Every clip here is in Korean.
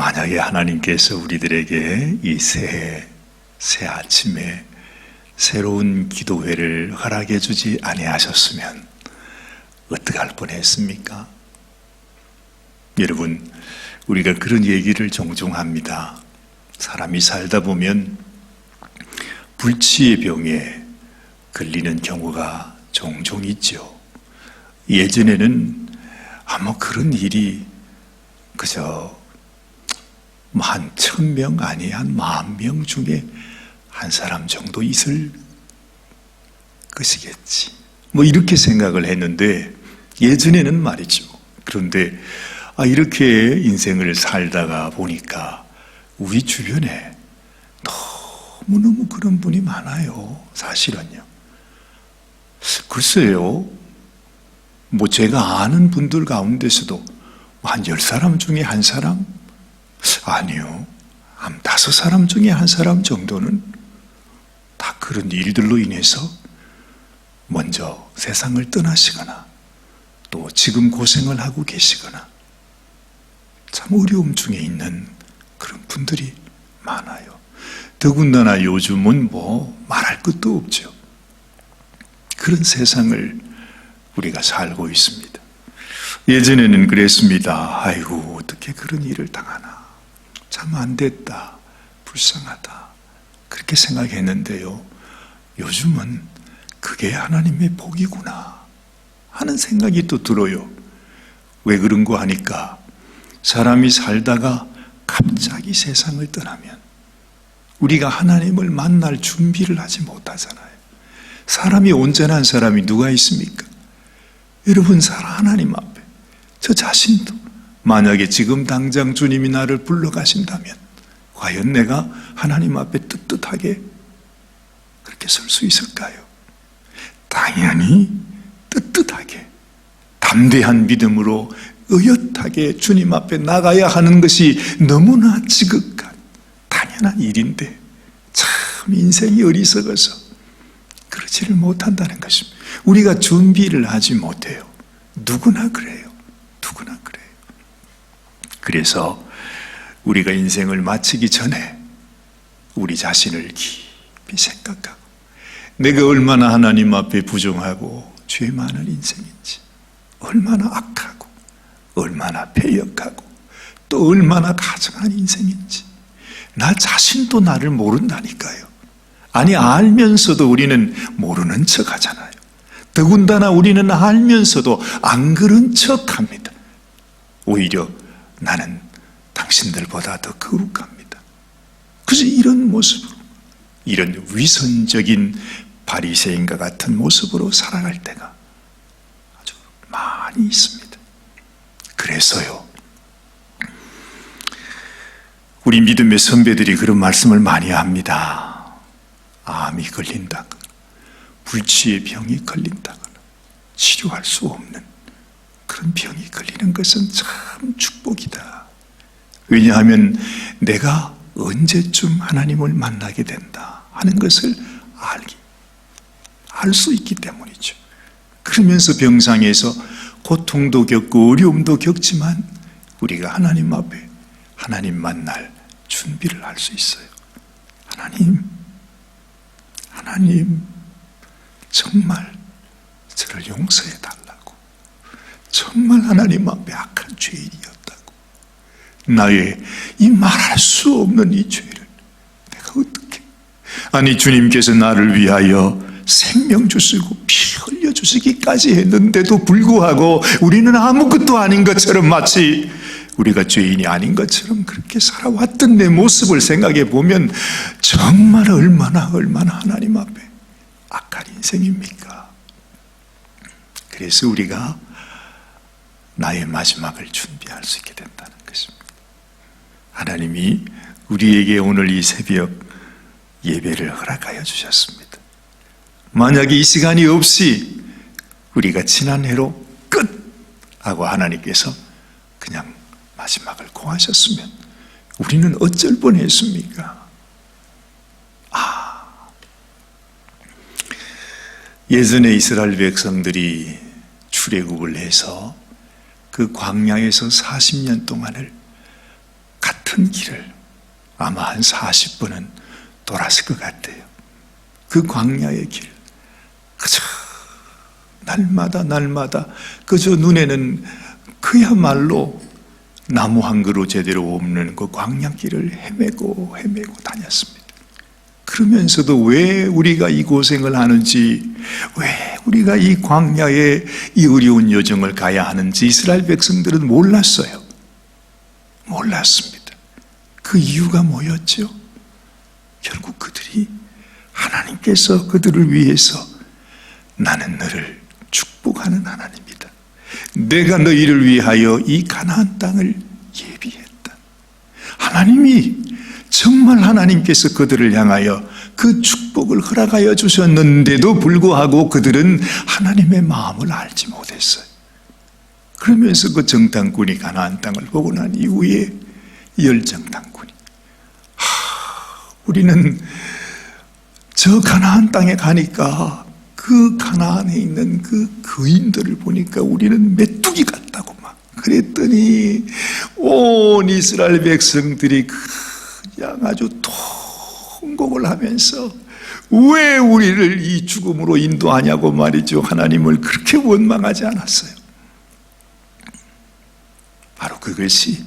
만약에 하나님께서 우리들에게 이 새해, 새 아침에 새로운 기도회를 허락해 주지 아니하셨으면 어떻게 할 뻔했습니까? 여러분, 우리가 그런 얘기를 종종 합니다. 사람이 살다 보면 불치의 병에 걸리는 경우가 종종 있죠. 예전에는 아마 그런 일이 그저 한 1000명 아니 한 10,000명 중에 한 사람 정도 있을 것이겠지, 이렇게 생각을 했는데, 예전에는 말이죠. 그런데 이렇게 인생을 살다가 보니까 우리 주변에 너무너무 그런 분이 많아요. 사실은요. 글쎄요, 제가 아는 분들 가운데서도 한 10사람 중에 한 사람? 아니요, 한 5사람 중에 한 사람 정도는 다 그런 일들로 인해서 먼저 세상을 떠나시거나 또 지금 고생을 하고 계시거나 참 어려움 중에 있는 그런 분들이 많아요. 더군다나 요즘은 말할 것도 없죠. 그런 세상을 우리가 살고 있습니다. 예전에는 그랬습니다. 아이고, 어떻게 그런 일을 당하나, 참 안 됐다, 불쌍하다, 그렇게 생각했는데요, 요즘은 그게 하나님의 복이구나 하는 생각이 또 들어요. 왜 그런가 하니까 사람이 살다가 갑자기 세상을 떠나면 우리가 하나님을 만날 준비를 하지 못하잖아요. 사람이 온전한 사람이 누가 있습니까? 여러분, 하나님 앞에 저 자신도 만약에 지금 당장 주님이 나를 불러가신다면 과연 내가 하나님 앞에 떳떳하게 그렇게 설 수 있을까요? 당연히 떳떳하게 담대한 믿음으로 의젓하게 주님 앞에 나가야 하는 것이 너무나 지극한 당연한 일인데, 참 인생이 어리석어서 그러지를 못한다는 것입니다. 우리가 준비를 하지 못해요. 누구나 그래요. 누구나 그래요. 그래서 우리가 인생을 마치기 전에 우리 자신을 깊이 생각하고 내가 얼마나 하나님 앞에 부정하고 죄 많은 인생인지, 얼마나 악하고 얼마나 패역하고 또 얼마나 가증한 인생인지, 나 자신도 나를 모른다니까요. 아니, 알면서도 우리는 모르는 척 하잖아요. 더군다나 우리는 알면서도 안 그런 척 합니다. 오히려 나는 당신들보다 더 거룩합니다. 그래서 이런 모습으로, 이런 위선적인 바리새인과 같은 모습으로 살아갈 때가 아주 많이 있습니다. 그래서요, 우리 믿음의 선배들이 그런 말씀을 많이 합니다. 암이 걸린다거나 불치의 병이 걸린다거나 치료할 수 없는 그런 병이 걸리는 것은 참 축복이다. 왜냐하면 내가 언제쯤 하나님을 만나게 된다 하는 것을 알 수 있기 때문이죠. 그러면서 병상에서 고통도 겪고 어려움도 겪지만 우리가 하나님 앞에 하나님 만날 준비를 할 수 있어요. 하나님 정말 저를 용서해 달라고, 정말 하나님 앞에 악한 죄인이었다고, 나의 이 말할 수 없는 이 죄를 내가 어떻게, 아니 주님께서 나를 위하여 생명 주시고 피 흘려 주시기까지 했는데도 불구하고 우리는 아무것도 아닌 것처럼, 마치 우리가 죄인이 아닌 것처럼 그렇게 살아왔던 내 모습을 생각해 보면 정말 얼마나 하나님 앞에 악한 인생입니까? 그래서 우리가 나의 마지막을 준비할 수 있게 된다는 것입니다. 하나님이 우리에게 오늘 이 새벽 예배를 허락하여 주셨습니다. 만약에 이 시간이 없이 우리가 지난 해로 끝! 하고 하나님께서 그냥 마지막을 고하셨으면 우리는 어쩔 뻔했습니까? 예전에 이스라엘 백성들이 출애굽을 해서 그 광야에서 40년 동안을 같은 그런 길을 아마 한 40번은 돌았을 것 같아요. 그 광야의 길, 그저 날마다 그저 눈에는 그야말로 나무 한 그루 제대로 없는 그 광야길을 헤매고 다녔습니다. 그러면서도 왜 우리가 이 고생을 하는지, 왜 우리가 이 광야에 이 어려운 여정을 가야 하는지 이스라엘 백성들은 몰랐어요. 몰랐습니다. 그 이유가 뭐였죠? 결국 그들이 하나님께서 그들을 위해서 나는 너를 축복하는 하나님이다. 내가 너희를 위하여 이 가나안 땅을 예비했다. 하나님이 정말 하나님께서 그들을 향하여 그 축복을 허락하여 주셨는데도 불구하고 그들은 하나님의 마음을 알지 못했어요. 그러면서 그 정탐꾼이 가나안 땅을 보고 난 이후에 열정탐꾼이 우리는 저 가나안 땅에 가니까 그 가나안에 있는 그 거인들을 보니까 우리는 메뚜기 같다고 막 그랬더니 온 이스라엘 백성들이 그냥 아주 통곡을 하면서 왜 우리를 이 죽음으로 인도하냐고 말이죠. 하나님을 그렇게 원망하지 않았어요. 바로 그것이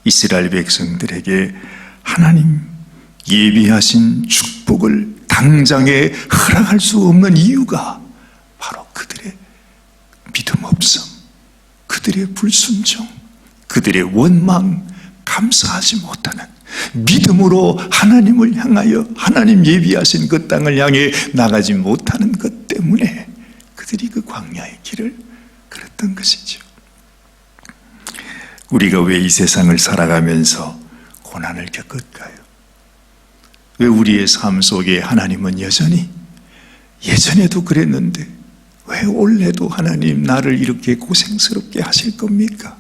이스라엘 백성들에게 하나님 예비하신 축복을 당장에 허락할 수 없는 이유가 바로 그들의 믿음 없음, 그들의 불순종, 그들의 원망, 감사하지 못하는 믿음으로 하나님을 향하여 하나님 예비하신 그 땅을 향해 나가지 못하는 것 때문에 그들이 그 광야의 길을 걸었던 것이죠. 우리가 왜 이 세상을 살아가면서 고난을 겪을까요? 왜 우리의 삶 속에 하나님은 여전히 예전에도 그랬는데 왜 올해도 하나님 나를 이렇게 고생스럽게 하실 겁니까?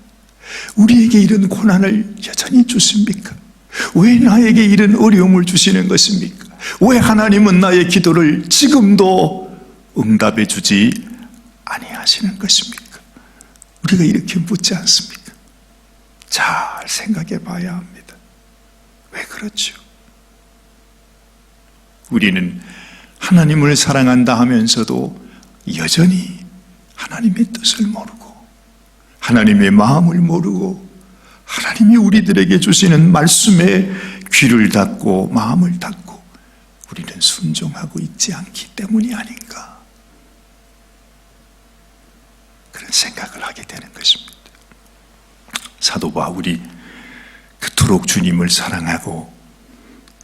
우리에게 이런 고난을 여전히 주십니까? 왜 나에게 이런 어려움을 주시는 것입니까? 왜 하나님은 나의 기도를 지금도 응답해 주지 아니하시는 것입니까? 우리가 이렇게 묻지 않습니까? 잘 생각해 봐야 합니다. 왜 그렇죠? 우리는 하나님을 사랑한다 하면서도 여전히 하나님의 뜻을 모르고 하나님의 마음을 모르고 하나님이 우리들에게 주시는 말씀에 귀를 닫고 마음을 닫고 우리는 순종하고 있지 않기 때문이 아닌가, 그런 생각을 하게 되는 것입니다. 사도 바울이 그토록 주님을 사랑하고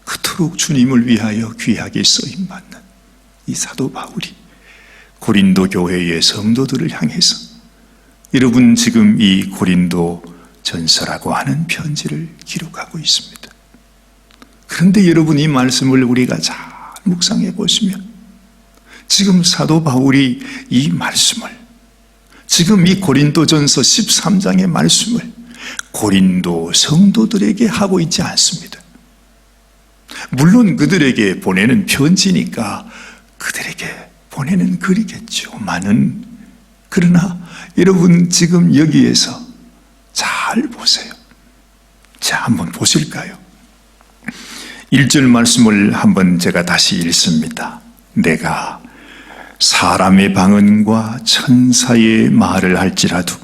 그토록 주님을 위하여 귀하게 쓰임받는 이 사도 바울이 고린도 교회의 성도들을 향해서 여러분 지금 이 고린도 전서라고 하는 편지를 기록하고 있습니다. 그런데 여러분 이 말씀을 우리가 잘 묵상해 보시면 지금 사도 바울이 이 말씀을, 지금 이 고린도 전서 13장의 말씀을 고린도 성도들에게 하고 있지 않습니다. 물론 그들에게 보내는 편지니까 그들에게 보내는 글이겠죠. 그러나 여러분 지금 여기에서 잘 보세요. 자, 한번 보실까요? 1절 말씀을 한번 제가 다시 읽습니다. 내가 사람의 방언과 천사의 말을 할지라도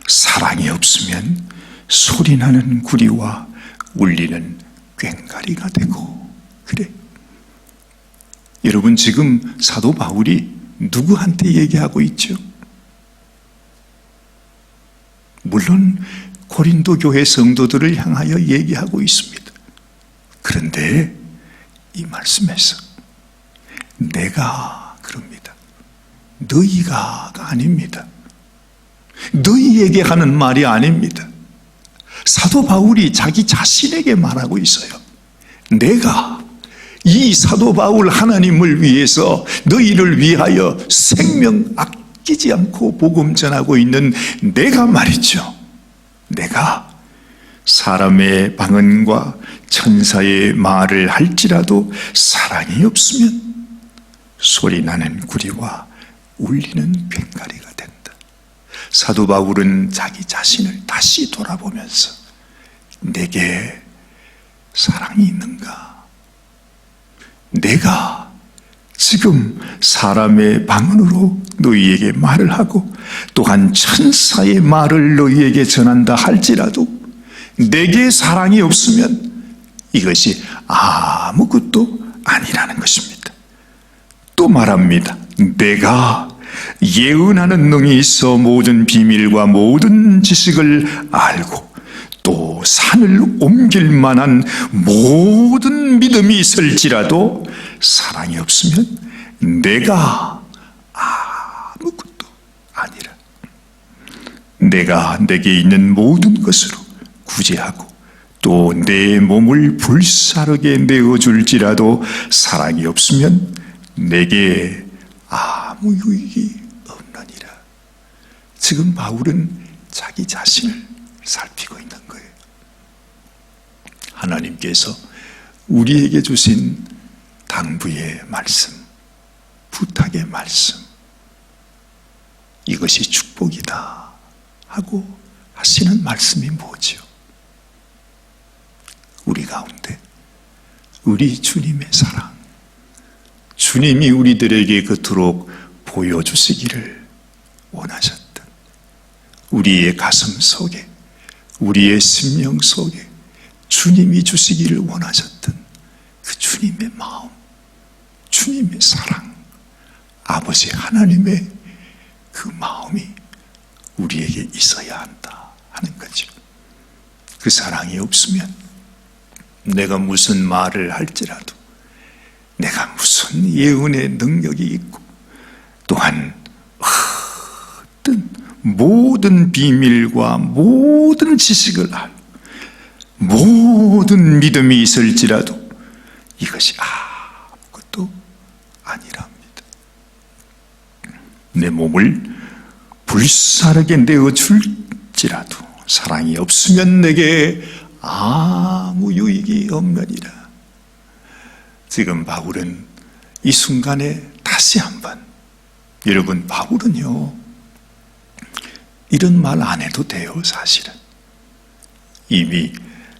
사랑이 없으면 소리나는 구리와 울리는 꽹과리가 되고, 그래. 여러분 지금 사도 바울이 누구한테 얘기하고 있죠? 물론 고린도 교회 성도들을 향하여 얘기하고 있습니다. 그런데 이 말씀에서 내가 그럽니다. 너희가 아닙니다. 너희에게 하는 말이 아닙니다. 사도 바울이 자기 자신에게 말하고 있어요. 내가, 이 사도 바울 하나님을 위해서 너희를 위하여 생명 아끼지 않고 복음 전하고 있는 내가 말이죠. 내가 사람의 방언과 천사의 말을 할지라도 사랑이 없으면 소리나는 구리와 울리는 꽹과리가 된다. 사도 바울은 자기 자신을 다시 돌아보면서 내게 사랑이 있는가? 내가 지금 사람의 방언으로 너희에게 말을 하고 또한 천사의 말을 너희에게 전한다 할지라도 내게 사랑이 없으면 이것이 아무것도 아니라는 것입니다. 또 말합니다. 내가 예언하는 능이 있어 모든 비밀과 모든 지식을 알고 또 산을 옮길 만한 모든 믿음이 있을지라도 사랑이 없으면 내가 아무것도 아니라. 내가 내게 있는 모든 것으로 구제하고 또 내 몸을 불사르게 내어줄지라도 사랑이 없으면 내게 아무 유익이 없느니라. 지금 바울은 자기 자신을 살피고 있는 거예요. 하나님께서 우리에게 주신 당부의 말씀, 부탁의 말씀, 이것이 축복이다 하고 하시는 말씀이 뭐지요? 우리 가운데 우리 주님의 사랑, 주님이 우리들에게 그토록 보여주시기를 원하셨던 우리의 가슴 속에, 우리의 심령 속에 주님이 주시기를 원하셨던 그 주님의 마음, 주님의 사랑, 아버지 하나님의 그 마음이 우리에게 있어야 한다 하는 거죠. 그 사랑이 없으면 내가 무슨 말을 할지라도, 내가 무슨 예언의 능력이 있고 또한 어떤 모든 비밀과 모든 지식을 알고 모든 믿음이 있을지라도 이것이 아무것도 아니랍니다. 내 몸을 불사르게 내어줄지라도 사랑이 없으면 내게 아무 유익이 없느니라. 지금 바울은 이 순간에 다시 한번, 여러분, 바울은요 이런 말 안 해도 돼요. 사실은 이미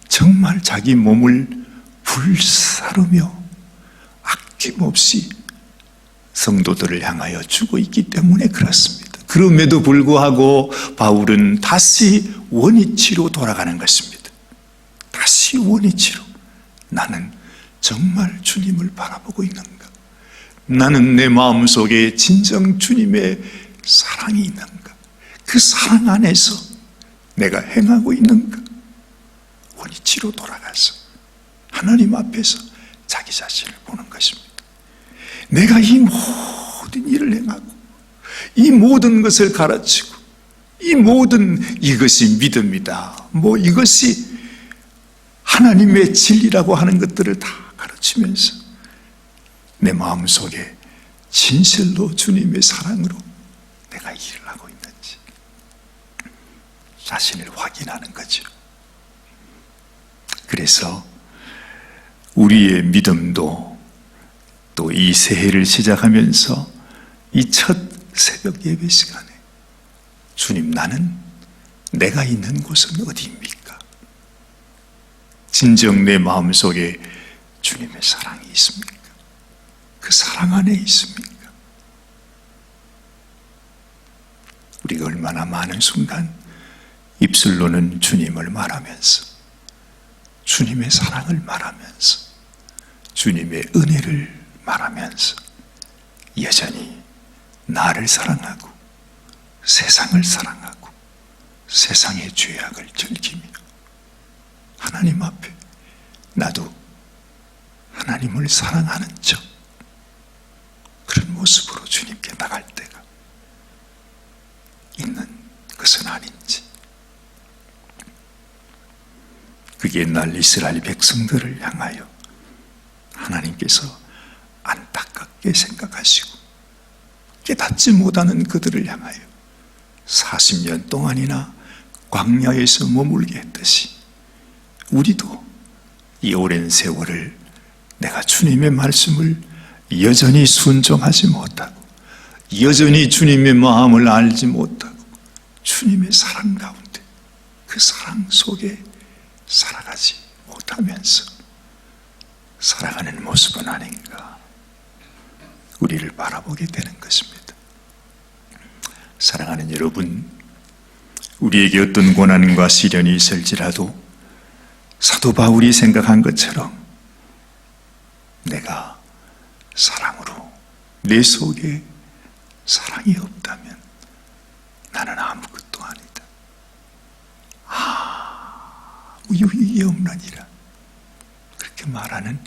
정말 자기 몸을 불사르며 아낌없이 성도들을 향하여 주고 있기 때문에 그렇습니다. 그럼에도 불구하고 바울은 다시 원위치로 돌아가는 것입니다. 다시 원위치로, 나는 정말 주님을 바라보고 있는가? 나는 내 마음속에 진정 주님의 사랑이 있는가? 그 사랑 안에서 내가 행하고 있는가? 원위치로 돌아가서 하나님 앞에서 자기 자신을 보는 것입니다. 내가 이 모든 일을 행하고 이 모든 것을 가르치고 이 모든 이것이 믿음이다, 뭐 이것이 하나님의 진리라고 하는 것들을 다 가르치면서 내 마음속에 진실로 주님의 사랑으로 내가 일을 하고 있는지 자신을 확인하는 거죠. 그래서 우리의 믿음도 또 이 새해를 시작하면서 이 첫 새벽 예배 시간에 주님, 나는 내가 있는 곳은 어디입니까? 진정 내 마음속에 주님의 사랑이 있습니까? 그 사랑 안에 있습니까? 우리가 얼마나 많은 순간 입술로는 주님을 말하면서, 주님의 사랑을 말하면서, 주님의 은혜를 말하면서 여전히 나를 사랑하고 세상을 사랑하고 세상의 죄악을 즐기며 하나님 앞에 나도 하나님을 사랑하는 척, 그런 모습으로 주님께 나갈 때가 있는 것은 아닌지. 그 옛날 이스라엘 백성들을 향하여 하나님께서 안타깝게 생각하시고 깨닫지 못하는 그들을 향하여 40년 동안이나 광야에서 머물게 했듯이 우리도 이 오랜 세월을 내가 주님의 말씀을 여전히 순종하지 못하고 여전히 주님의 마음을 알지 못하고 주님의 사랑 가운데 그 사랑 속에 살아가지 못하면서 살아가는 모습은 아닌가, 우리를 바라보게 되는 것입니다. 사랑하는 여러분, 우리에게 어떤 고난과 시련이 있을지라도 사도 바울이 생각한 것처럼 내가 사랑으로, 내 속에 사랑이 없다면 나는 아무것도 아니다, 아무 유익이 없느니라, 그렇게 말하는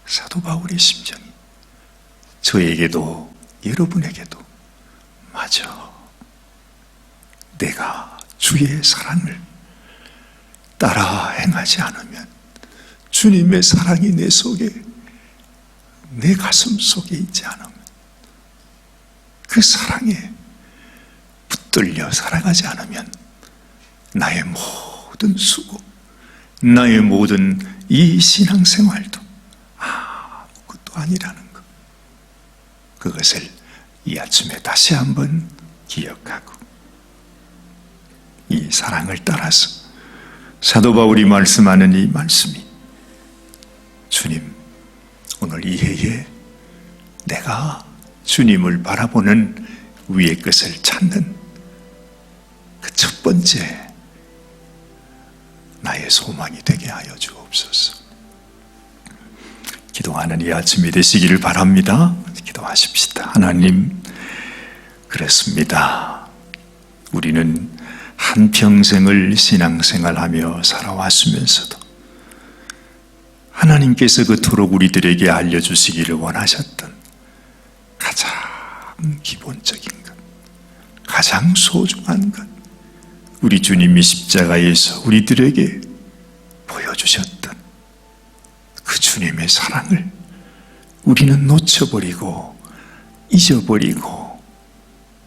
사도 바울의 심정이 저에게도 여러분에게도 맞아, 내가 주의 사랑을 따라 행하지 않으면, 주님의 사랑이 내 속에, 내 가슴 속에 있지 않으면, 그 사랑에 붙들려 살아가지 않으면 나의 모든 수고, 나의 모든 이 신앙생활도 아무것도 아니라는 것, 그것을 이 아침에 다시 한번 기억하고 이 사랑을 따라서 사도 바울이 말씀하는 이 말씀이, 주님, 오늘 이 해에 내가 주님을 바라보는 위의 것을 찾는 그 첫 번째 나의 소망이 되게 하여 주옵소서. 기도하는 이 아침이 되시기를 바랍니다. 기도하십시다. 하나님, 그렇습니다. 우리는 한평생을 신앙생활하며 살아왔으면서도 하나님께서 그토록 우리들에게 알려주시기를 원하셨던 가장 기본적인 것, 가장 소중한 것, 우리 주님이 십자가에서 우리들에게 보여주셨던 그 주님의 사랑을 우리는 놓쳐버리고 잊어버리고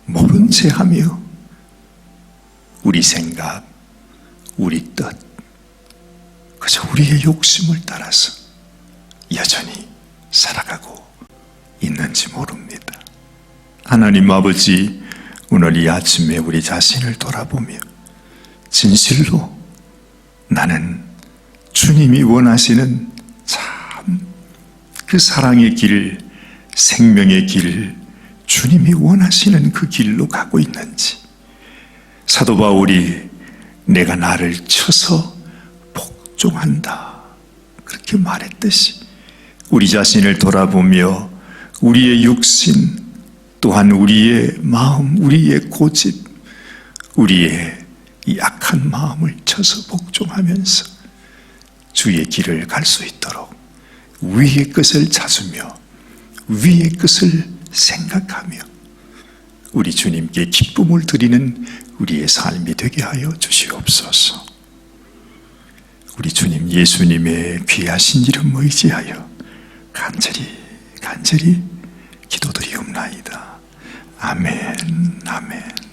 모른 채 하며 우리 생각, 우리 뜻, 그저 우리의 욕심을 따라서 여전히 살아가고 있는지 모릅니다. 하나님 아버지, 오늘 이 아침에 우리 자신을 돌아보며 진실로 나는 주님이 원하시는 참 그 사랑의 길, 생명의 길, 주님이 원하시는 그 길로 가고 있는지, 사도 바울이 내가 나를 쳐서 복종한다 그렇게 말했듯이 우리 자신을 돌아보며 우리의 육신, 또한 우리의 마음, 우리의 고집, 우리의 이 악한 마음을 쳐서 복종하면서 주의 길을 갈 수 있도록 위의 것을 찾으며 위의 것을 생각하며 우리 주님께 기쁨을 드리는 우리의 삶이 되게 하여 주시옵소서. 우리 주님 예수님의 귀하신 이름 의지하여 간절히 기도드리옵나이다. 아멘, 아멘.